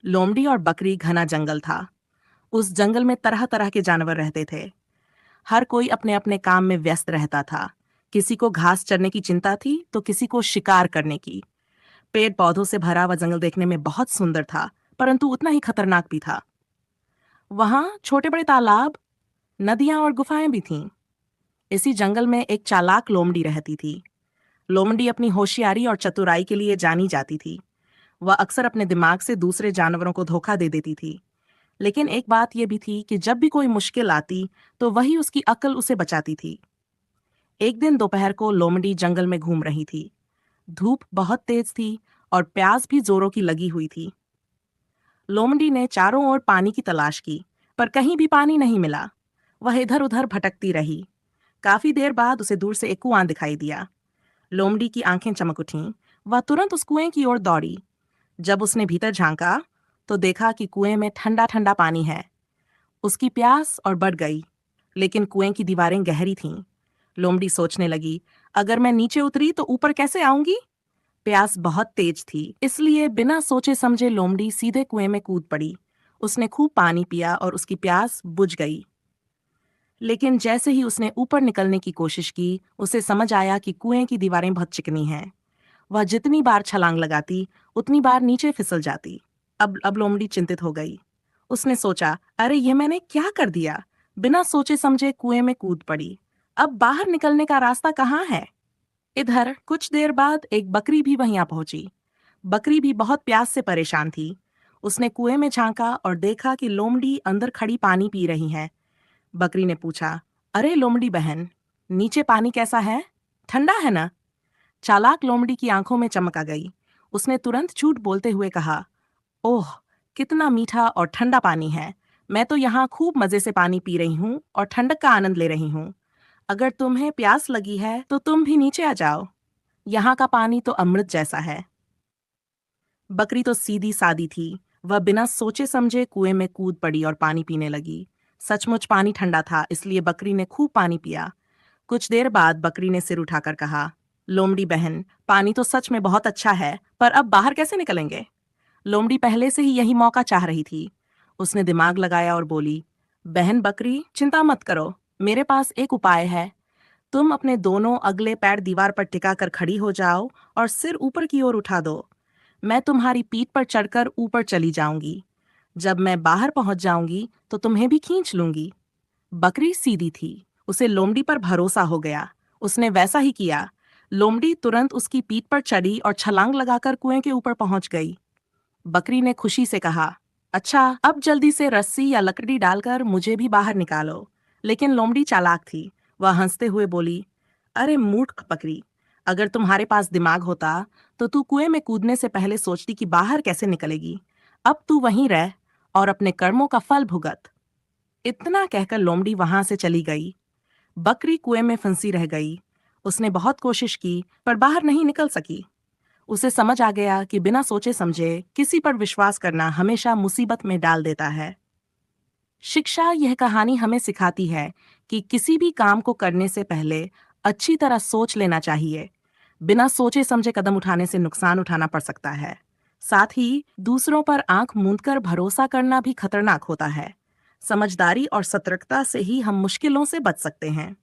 लोमड़ी और बकरी घना जंगल था। उस जंगल में तरह तरह के जानवर रहते थे। हर कोई अपने अपने काम में व्यस्त रहता था। किसी को घास चरने की चिंता थी तो किसी को शिकार करने की। पेड़ पौधों से भरा हुआ जंगल देखने में बहुत सुंदर था, परंतु उतना ही खतरनाक भी था। वहां छोटे बड़े तालाब, नदियां और गुफाएं भी थीं। इसी जंगल में एक चालाक लोमड़ी रहती थी। लोमड़ी अपनी होशियारी और चतुराई के लिए जानी जाती थी। वह अक्सर अपने दिमाग से दूसरे जानवरों को धोखा दे देती थी। लेकिन एक बात यह भी थी कि जब भी कोई मुश्किल आती तो वही उसकी अक्ल उसे बचाती थी। एक दिन दोपहर को लोमड़ी जंगल में घूम रही थी। धूप बहुत तेज थी और प्यास भी जोरों की लगी हुई थी। लोमड़ी ने चारों ओर पानी की तलाश की, पर कहीं भी पानी नहीं मिला। वह इधर उधर भटकती रही। काफी देर बाद उसे दूर से एक कुआं दिखाई दिया। लोमड़ी की आंखें चमक उठीं। वह तुरंत उस कुएं की ओर दौड़ी। जब उसने भीतर झांका तो देखा कि कुएं में ठंडा ठंडा पानी है। उसकी प्यास और बढ़ गई, लेकिन कुएं की दीवारें गहरी थीं। लोमड़ी सोचने लगी, अगर मैं नीचे उतरी तो ऊपर कैसे आऊंगी? प्यास बहुत तेज थी, इसलिए बिना सोचे समझे लोमड़ी सीधे कुएं में कूद पड़ी। उसने खूब पानी पिया और उसकी प्यास बुझ गई। लेकिन जैसे ही उसने ऊपर निकलने की कोशिश की, उसे समझ आया कि कुएं की दीवारें बहुत चिकनी हैं। वह जितनी बार छलांग लगाती, उतनी बार नीचे फिसल जाती। अब लोमड़ी चिंतित हो गई। उसने सोचा, अरे ये मैंने क्या कर दिया? बिना सोचे समझे कुएं में कूद पड़ी। अब बाहर निकलने का रास्ता कहाँ है? इधर कुछ देर बाद एक बकरी भी वहीं आ पहुंची। बकरी भी बहुत प्यास से परेशान थी। उसने कुएं में झांका और देखा कि लोमड़ी अंदर खड़ी पानी पी रही है। बकरी ने पूछा, अरे लोमड़ी बहन, नीचे पानी कैसा है? ठंडा है ना? चालाक लोमड़ी की आंखों में चमक आ गई। उसने तुरंत झूठ बोलते हुए कहा, ओह, कितना मीठा और ठंडा पानी है। मैं तो यहाँ खूब मजे से पानी पी रही हूँ और ठंडक का आनंद ले रही हूँ। अगर तुम्हें प्यास लगी है तो तुम भी नीचे आ जाओ। यहाँ का पानी तो अमृत जैसा है। बकरी तो सीधी सादी थी। वह बिना सोचे समझे कुएं में कूद पड़ी और पानी पीने लगी। सचमुच पानी ठंडा था, इसलिए बकरी ने खूब पानी पिया। कुछ देर बाद बकरी ने सिर उठाकर कहा, लोमड़ी बहन, पानी तो सच में बहुत अच्छा है, पर अब बाहर कैसे निकलेंगे? लोमड़ी पहले से ही यही मौका चाह रही थी। उसने दिमाग लगाया और बोली, बहन बकरी, चिंता मत करो, मेरे पास एक उपाय है। तुम अपने दोनों अगले पैर दीवार पर टिका कर खड़ी हो जाओ और सिर ऊपर की ओर उठा दो। मैं तुम्हारी पीठ पर चढ़कर ऊपर चली जाऊंगी। जब मैं बाहर पहुंच जाऊंगी तो तुम्हें भी खींच लूंगी। बकरी सीधी थी। उसे लोमड़ी पर भरोसा हो गया। उसने वैसा ही किया। लोमड़ी तुरंत उसकी पीठ पर चढ़ी और छलांग लगाकर कुएं के ऊपर पहुंच गई। बकरी ने खुशी से कहा, अच्छा, अब जल्दी से रस्सी या लकड़ी डालकर मुझे भी बाहर निकालो। लेकिन लोमड़ी चालाक थी। वह हंसते हुए बोली, अरे मूर्ख बकरी, अगर तुम्हारे पास दिमाग होता तो तू कुएं में कूदने से पहले सोचती कि बाहर कैसे निकलेगी। अब तू वहीं रह और अपने कर्मों का फल भुगत। इतना कहकर लोमड़ी वहां से चली गई। बकरी कुएं में फंसी रह गई। उसने बहुत कोशिश की, पर बाहर नहीं निकल सकी। उसे समझ आ गया कि बिना सोचे समझे किसी पर विश्वास करना हमेशा मुसीबत में डाल देता है। शिक्षा यह कहानी हमें सिखाती है कि किसी भी काम को करने से पहले अच्छी तरह सोच लेना चाहिए। बिना सोचे समझे कदम उठाने से नुकसान उठाना पड़ सकता है। साथ ही दूसरों पर आंख मूंदकर भरोसा करना भी खतरनाक होता है। समझदारी और सतर्कता से ही हम मुश्किलों से बच सकते हैं।